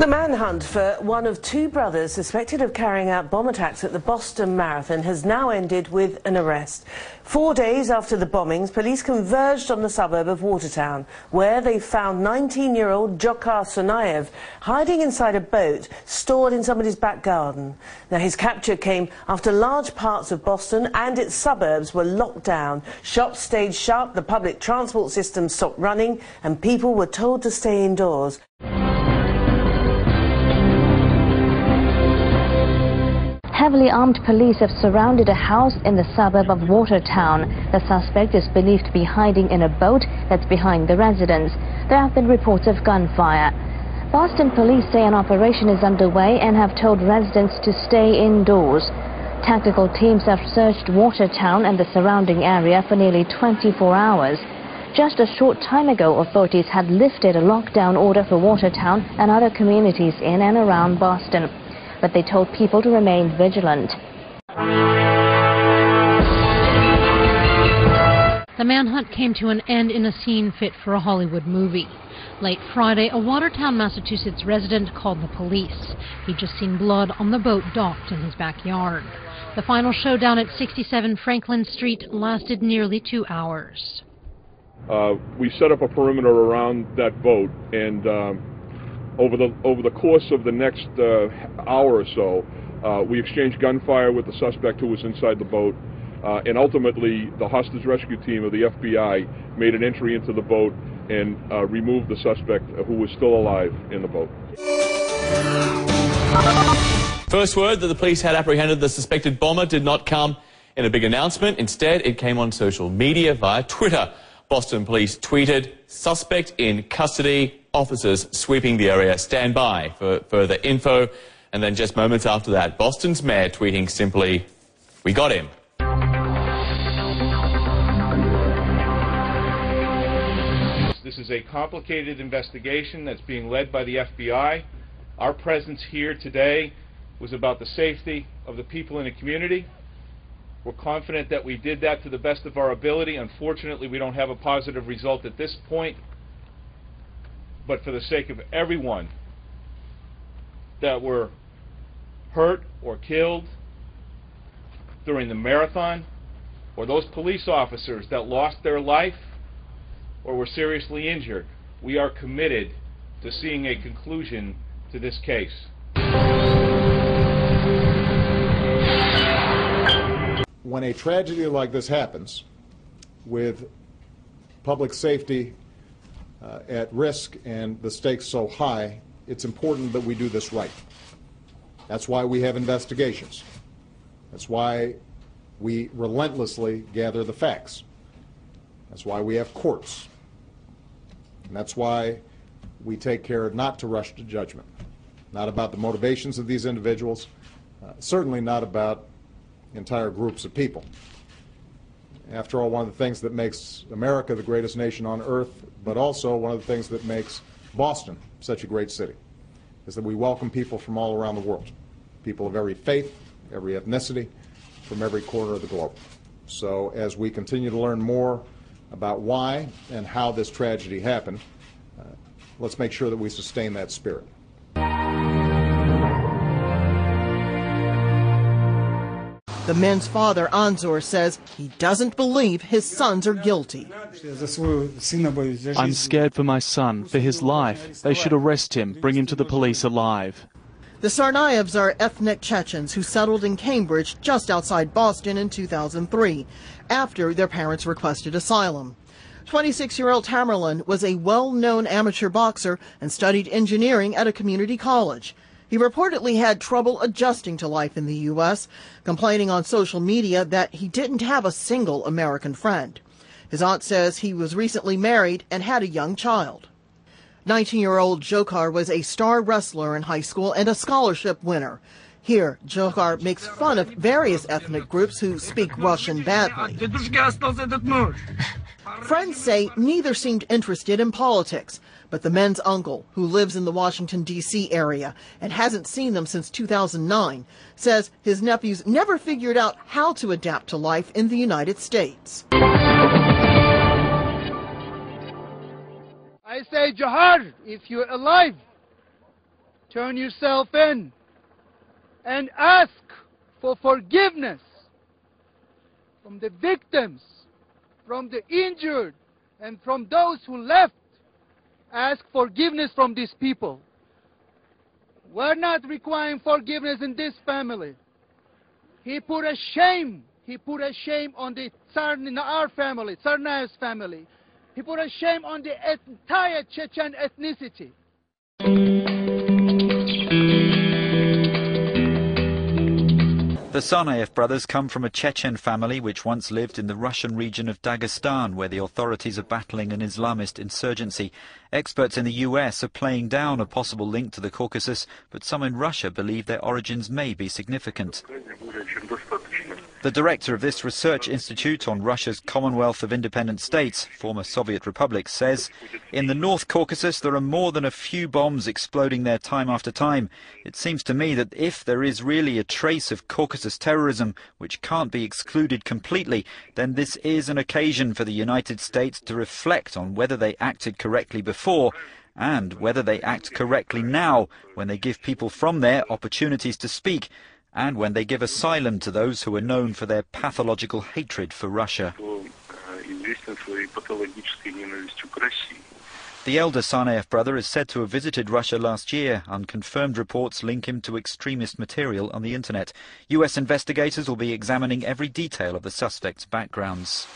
The manhunt for one of two brothers suspected of carrying out bomb attacks at the Boston Marathon has now ended with an arrest. 4 days after the bombings, police converged on the suburb of Watertown, where they found 19-year-old Dzhokhar Tsarnaev hiding inside a boat stored in somebody's back garden. Now, his capture came after large parts of Boston and its suburbs were locked down. Shops stayed shut, the public transport system stopped running, and people were told to stay indoors. Heavily armed police have surrounded a house in the suburb of Watertown. The suspect is believed to be hiding in a boat that's behind the residence. There have been reports of gunfire. Boston police say an operation is underway and have told residents to stay indoors. Tactical teams have searched Watertown and the surrounding area for nearly 24 hours. Just a short time ago, authorities had lifted a lockdown order for Watertown and other communities in and around Boston, but they told people to remain vigilant. The manhunt came to an end in a scene fit for a Hollywood movie. Late Friday, a Watertown, Massachusetts resident called the police. He'd just seen blood on the boat docked in his backyard. The final showdown at 67 Franklin Street lasted nearly 2 hours. We set up a perimeter around that boat, and over the course of the next hour or so, we exchanged gunfire with the suspect who was inside the boat, and ultimately the hostage rescue team of the FBI made an entry into the boat and removed the suspect who was still alive in the boat. First word that the police had apprehended the suspected bomber did not come in a big announcement. Instead, it came on social media via Twitter. Boston police tweeted, "Suspect in custody. Officers sweeping the area. Stand by for further info." And then just moments after that, Boston's mayor tweeting simply, "We got him." This is a complicated investigation that's being led by the FBI. Our presence here today was about the safety of the people in the community. We're confident that we did that to the best of our ability. Unfortunately, we don't have a positive result at this point. But for the sake of everyone that were hurt or killed during the marathon, or those police officers that lost their life or were seriously injured, we are committed to seeing a conclusion to this case. When a tragedy like this happens, with public safety at risk and the stakes so high, it's important that we do this right. That's why we have investigations. That's why we relentlessly gather the facts. That's why we have courts. And that's why we take care not to rush to judgment. Not about the motivations of these individuals, certainly not about entire groups of people. After all, one of the things that makes America the greatest nation on earth, but also one of the things that makes Boston such a great city, is that we welcome people from all around the world. People of every faith, every ethnicity, from every corner of the globe. So as we continue to learn more about why and how this tragedy happened, let's make sure that we sustain that spirit. The men's father, Anzor, says he doesn't believe his sons are guilty. I'm scared for my son, for his life. They should arrest him, bring him to the police alive. The Tsarnaevs are ethnic Chechens who settled in Cambridge just outside Boston in 2003, after their parents requested asylum. 26-year-old Tamerlan was a well-known amateur boxer and studied engineering at a community college. He reportedly had trouble adjusting to life in the U.S., complaining on social media that he didn't have a single American friend. His aunt says he was recently married and had a young child. 19-year-old Dzhokhar was a star wrestler in high school and a scholarship winner. Here, Dzhokhar makes fun of various ethnic groups who speak Russian badly. Friends say neither seemed interested in politics, but the men's uncle, who lives in the Washington, D.C. area and hasn't seen them since 2009, says his nephews never figured out how to adapt to life in the United States. I say, Jihad, if you're alive, turn yourself in and ask for forgiveness from the victims, from the injured, and from those who left. Ask forgiveness from these people. We're not requiring forgiveness in this family. He put a shame on the our family, Tsarnaev's family. He put a shame on the entire Chechen ethnicity. The Tsarnaev brothers come from a Chechen family which once lived in the Russian region of Dagestan, where the authorities are battling an Islamist insurgency. Experts in the US are playing down a possible link to the Caucasus, but some in Russia believe their origins may be significant. The director of this research institute on Russia's Commonwealth of Independent States, former Soviet republics, says, in the North Caucasus there are more than a few bombs exploding there time after time. It seems to me that if there is really a trace of Caucasus terrorism, which can't be excluded completely, then this is an occasion for the United States to reflect on whether they acted correctly before and whether they act correctly now when they give people from there opportunities to speak and when they give asylum to those who are known for their pathological hatred for Russia. The elder Tsarnaev brother is said to have visited Russia last year. Unconfirmed reports link him to extremist material on the internet. US investigators will be examining every detail of the suspect's backgrounds.